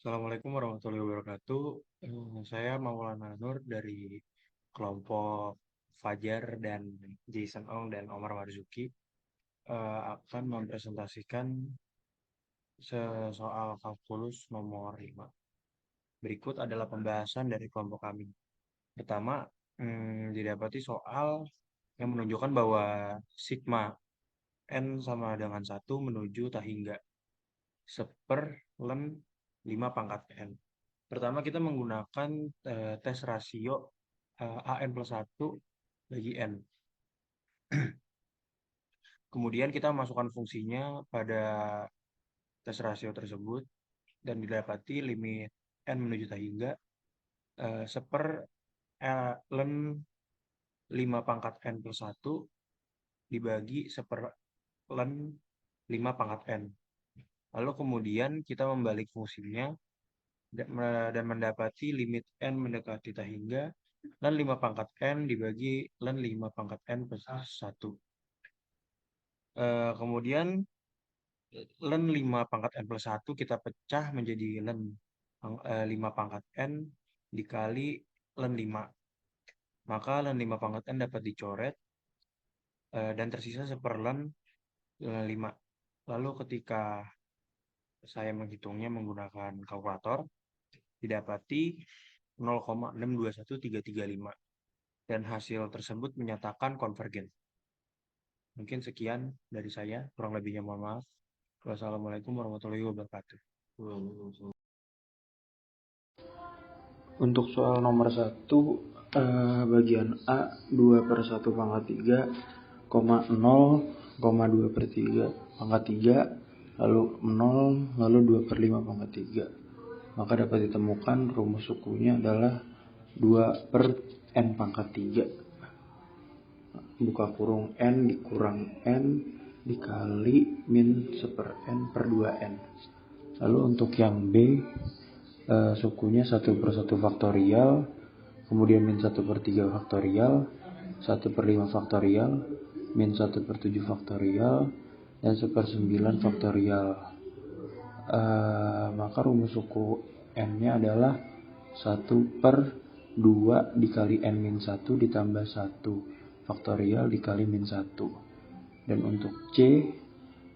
Assalamualaikum warahmatullahi wabarakatuh. Saya Maulana Nur dari kelompok Fajar dan Jason Ong dan Omar Marzuki akan mempresentasikan soal kalkulus nomor 5. Berikut adalah pembahasan dari kelompok kami. Pertama, didapati soal yang menunjukkan bahwa sigma n sama dengan 1 menuju tak hingga seper len 5 pangkat n. Pertama kita menggunakan tes rasio AN plus 1 bagi N. Kemudian kita masukkan fungsinya pada tes rasio tersebut dan didapati limit N menuju tak hingga seper len 5 pangkat N plus 1 dibagi seper len 5 pangkat N. Lalu kemudian kita membalik fungsinya dan mendapati limit N mendekati tak hingga len 5 pangkat N dibagi len 5 pangkat N plus 1. Kemudian len 5 pangkat N plus 1 kita pecah menjadi len 5 pangkat N dikali len 5. Maka len 5 pangkat N dapat dicoret dan tersisa seperlen 5. Lalu ketika saya menghitungnya menggunakan kalkulator, didapati 0,621335 dan hasil tersebut menyatakan konvergen. Mungkin sekian dari saya, kurang lebihnya mohon maaf. Wassalamualaikum warahmatullahi wabarakatuh. Untuk soal nomor 1, bagian A 2 per 1 pangkat 3, 0,2 per 3 pangkat 3, lalu 0, lalu 2 per 5 pangkat 3. Maka dapat ditemukan rumus sukunya adalah 2 per N pangkat 3. Buka kurung N dikurang N dikali min seper N per 2N. Lalu untuk yang B, sukunya 1 per 1 faktorial, kemudian min 1 per 3 faktorial, 1 per 5 faktorial, min 1 per 7 faktorial, dan 1 per 9 faktorial. Maka rumus suku N-nya adalah 1 per 2 dikali N min 1 ditambah 1 faktorial dikali min 1. Dan untuk C,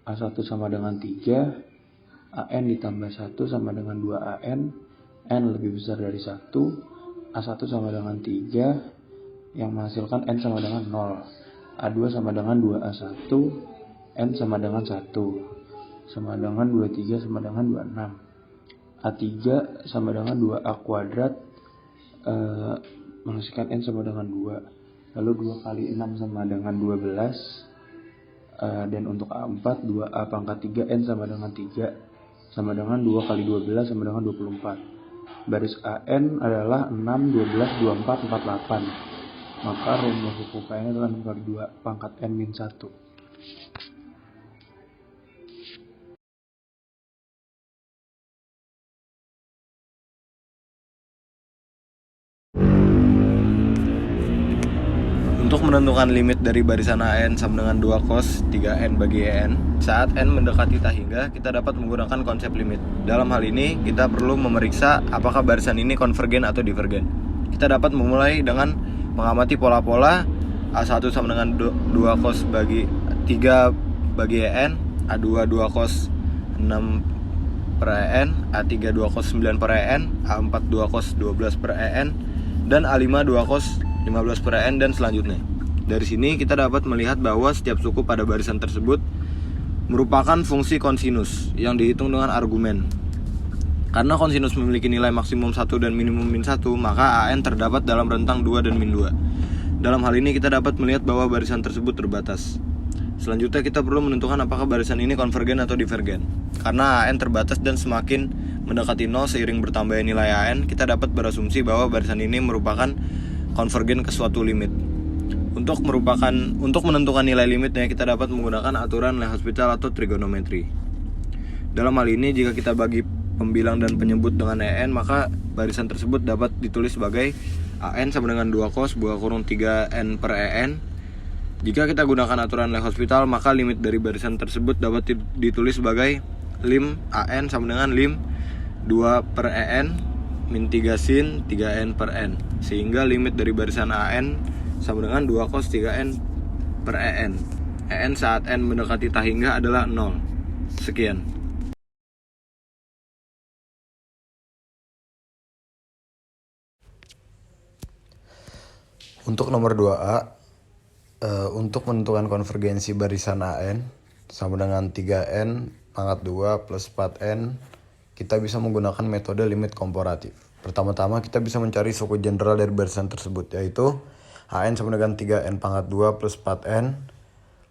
A1 sama dengan 3, AN ditambah 1 sama dengan 2AN, N lebih besar dari 1, A1 sama dengan 3, yang menghasilkan N sama dengan 0, A2 sama dengan 2A1, N sama dengan 1, sama dengan 23 sama dengan 26, A3 sama dengan 2A kuadrat, menghasilkan N sama dengan 2, lalu 2 kali 6 sama dengan 12, dan untuk A4 2A pangkat 3 N sama dengan 3, sama dengan 2 kali 12 sama dengan 24. Baris AN adalah 6, 12, 24, 48. Maka rumus suku KN adalah 6 kali 2 pangkat N min 1. Untuk menentukan limit dari barisan AN sama dengan 2 cos 3N bagi EN, saat N mendekati tak hingga, kita dapat menggunakan konsep limit. Dalam hal ini, kita perlu memeriksa apakah barisan ini konvergen atau divergen. Kita dapat memulai dengan mengamati pola-pola A1 sama dengan 2 cos bagi 3 bagi EN, A2 2 cos 6 per EN, A3 2 cos 9 per EN, A4 2 cos 12 per EN, dan A5 2 cos 15 per EN dan selanjutnya. Dari sini kita dapat melihat bahwa setiap suku pada barisan tersebut merupakan fungsi kosinus yang dihitung dengan argumen. Karena kosinus memiliki nilai maksimum 1 dan minimum min 1, maka AN terdapat dalam rentang 2 dan min 2. Dalam hal ini kita dapat melihat bahwa barisan tersebut terbatas. Selanjutnya kita perlu menentukan apakah barisan ini konvergen atau divergen. Karena AN terbatas dan semakin mendekati 0 seiring bertambahnya nilai AN, kita dapat berasumsi bahwa barisan ini merupakan konvergen ke suatu limit. Untuk menentukan nilai limitnya, kita dapat menggunakan aturan L'Hospital atau trigonometri. Dalam hal ini, jika kita bagi pembilang dan penyebut dengan EN, maka barisan tersebut dapat ditulis sebagai AN sama dengan 2 cos buka kurung 3N per EN. Jika kita gunakan aturan L'Hospital, maka limit dari barisan tersebut dapat ditulis sebagai lim AN sama dengan lim 2 per En min 3 sin 3n per n, sehingga limit dari barisan AN sama dengan 2 cos 3n per En. En saat n mendekati tak hingga adalah 0. Sekian. Untuk nomor 2A, untuk menentukan konvergensi barisan AN sama dengan 3n pangkat 2 plus 4n, kita bisa menggunakan metode limit komparatif. Pertama-tama kita bisa mencari suku general dari barisan tersebut, yaitu AN sama dengan 3n pangkat 2 plus 4n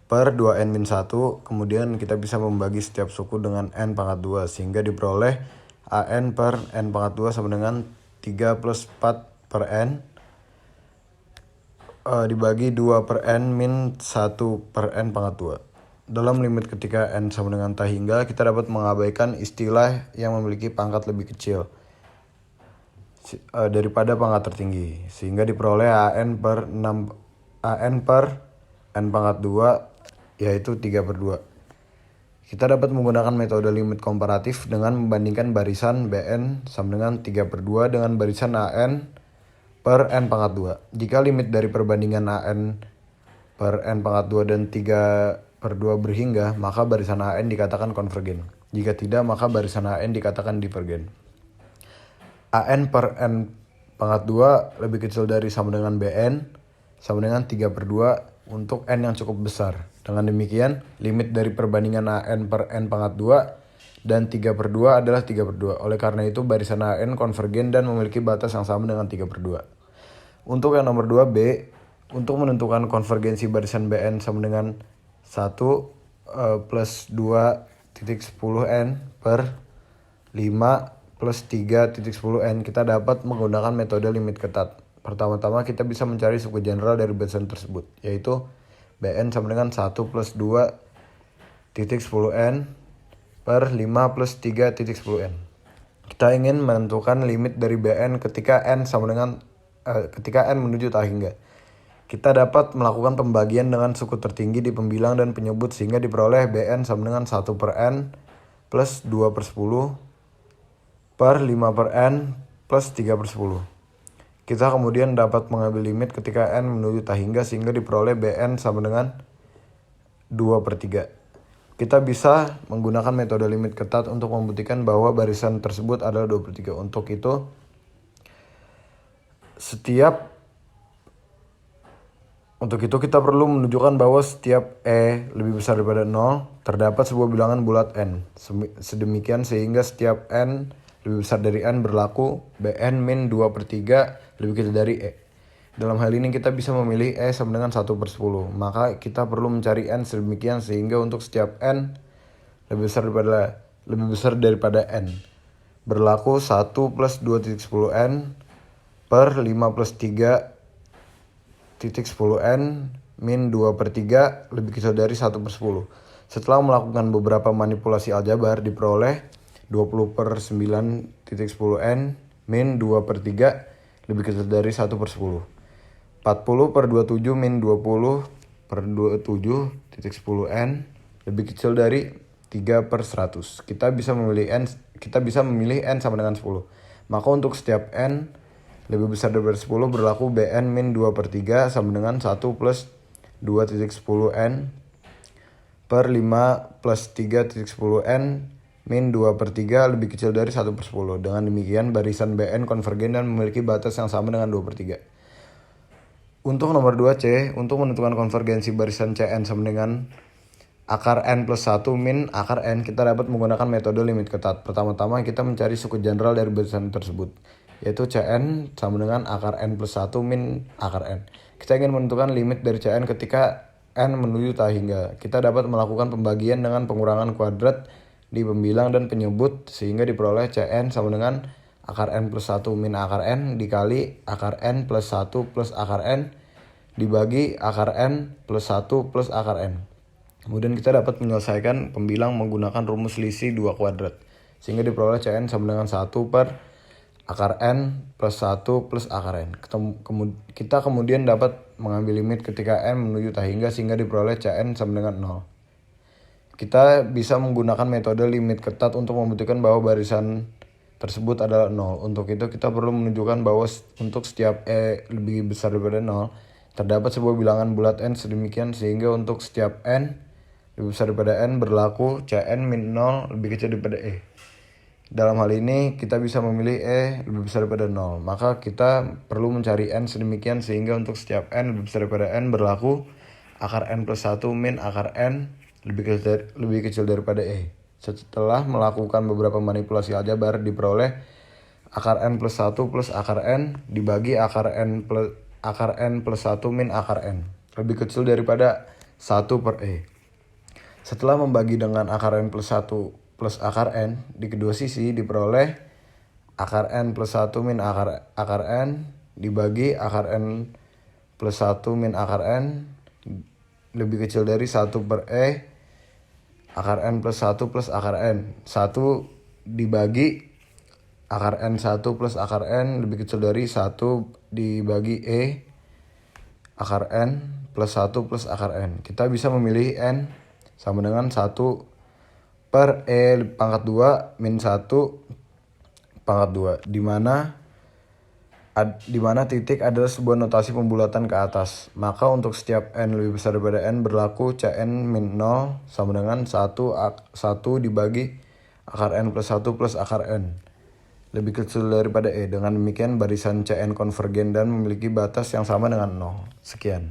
per 2n min 1. Kemudian kita bisa membagi setiap suku dengan n pangkat 2, sehingga diperoleh AN per n pangkat 2 sama dengan 3 plus 4 per n dibagi 2 per n min 1 per n pangkat 2. Dalam limit ketika n sama dengan tak hingga, kita dapat mengabaikan istilah yang memiliki pangkat lebih kecil daripada pangkat tertinggi, sehingga diperoleh AN per n pangkat 2, yaitu 3 per 2. Kita dapat menggunakan metode limit komparatif dengan membandingkan barisan Bn sama dengan 3 per 2 dengan barisan AN per n pangkat 2. Jika limit dari perbandingan AN per n pangkat 2 dan 3 per 2 berhingga, maka barisan AN dikatakan konvergen. Jika tidak, maka barisan AN dikatakan divergen. AN per n pangkat 2 lebih kecil dari sama dengan Bn sama dengan 3 per 2 untuk n yang cukup besar. Dengan demikian, limit dari perbandingan AN per n pangkat 2 dan 3 per 2 adalah 3 per 2. Oleh karena itu, barisan AN konvergen dan memiliki batas yang sama dengan 3 per 2. Untuk yang nomor 2B, untuk menentukan konvergensi barisan Bn sama dengan 1 plus 2.10n per 5 plus 3.10n, kita dapat menggunakan metode limit ketat. Pertama-tama kita bisa mencari suku general dari barisan tersebut, yaitu Bn sama dengan 1 plus 2.10n per 5 plus 3.10n. Kita ingin menentukan limit dari Bn ketika n menuju tak hingga. Kita dapat melakukan pembagian dengan suku tertinggi di pembilang dan penyebut, sehingga diperoleh Bn sama dengan 1 per n plus 2 per 10 per 5 per n plus 3 per 10. Kita kemudian dapat mengambil limit ketika n menuju tak hingga, sehingga diperoleh Bn sama dengan 2 per 3. Kita bisa menggunakan metode limit ketat untuk membuktikan bahwa barisan tersebut adalah 2 per 3. Untuk itu, kita perlu menunjukkan bahwa setiap E lebih besar daripada 0, terdapat sebuah bilangan bulat N. Sedemikian sehingga setiap N lebih besar dari N berlaku Bn min 2 per 3 lebih kecil dari E. Dalam hal ini kita bisa memilih E sama dengan 1 per 10. Maka kita perlu mencari N sedemikian sehingga untuk setiap N lebih besar daripada N berlaku 1 plus 2.10n per 5 plus 3.10n min 2 per 3 lebih kecil dari 1 per 10. Setelah melakukan beberapa manipulasi aljabar, diperoleh 20 per 9.10n min 2 per 3 lebih kecil dari 1 per 10. 40 per 27 min 20 per 27.10n lebih kecil dari 3 per 100. Kita bisa memilih n sama dengan 10. Maka untuk setiap n lebih besar dari 10 berlaku Bn min 2 per 3 sama dengan 1 plus 2.10n per 5 plus 3.10n min 2 per 3 lebih kecil dari 1 per 10. Dengan demikian, barisan Bn konvergen dan memiliki batas yang sama dengan 2 per 3. Untuk nomor 2C, untuk menentukan konvergensi barisan Cn sama dengan akar n plus 1 min akar n, kita dapat menggunakan metode limit ketat. Pertama-tama kita mencari suku general dari barisan tersebut, yaitu Cn sama dengan akar n plus 1 min akar n. Kita ingin menentukan limit dari Cn ketika n menuju tak hingga. Kita dapat melakukan pembagian dengan pengurangan kuadrat di pembilang dan penyebut, sehingga diperoleh Cn sama dengan akar n plus 1 min akar n dikali akar n plus 1 plus akar n dibagi akar n plus 1 plus akar n. Kemudian kita dapat menyelesaikan pembilang menggunakan rumus selisih 2 kuadrat, sehingga diperoleh Cn sama dengan 1 per akar n plus 1 plus akar n. Kita kemudian dapat mengambil limit ketika n menuju tak hingga, sehingga diperoleh Cn sama dengan 0. Kita bisa menggunakan metode limit ketat untuk membuktikan bahwa barisan tersebut adalah 0. Untuk itu kita perlu menunjukkan bahwa untuk setiap E lebih besar daripada 0, terdapat sebuah bilangan bulat n sedemikian sehingga untuk setiap n lebih besar daripada n berlaku Cn min 0 lebih kecil daripada E. Dalam hal ini kita bisa memilih E lebih besar daripada 0. Maka kita perlu mencari n sedemikian sehingga untuk setiap n lebih besar daripada n berlaku akar n plus 1 min akar n lebih kecil daripada E. Setelah melakukan beberapa manipulasi aljabar diperoleh akar n plus 1 plus akar n dibagi akar n plus 1 min akar n lebih kecil daripada 1 per E. Setelah membagi dengan akar n plus 1 plus akar n di kedua sisi diperoleh akar n plus 1 min akar n dibagi akar n plus 1 min akar n lebih kecil dari 1 per E. Akar n plus 1 plus akar n 1 dibagi akar n 1 plus akar n lebih kecil dari 1 dibagi E akar n plus 1 plus akar n. Kita bisa memilih n sama dengan 1 per E pangkat 2 min 1 pangkat 2 di mana titik adalah sebuah notasi pembulatan ke atas. Maka untuk setiap n lebih besar daripada n berlaku Cn min 0 sama dengan 1 dibagi akar n plus 1 plus akar n lebih kecil daripada E. Dengan demikian barisan Cn konvergen dan memiliki batas yang sama dengan 0. Sekian.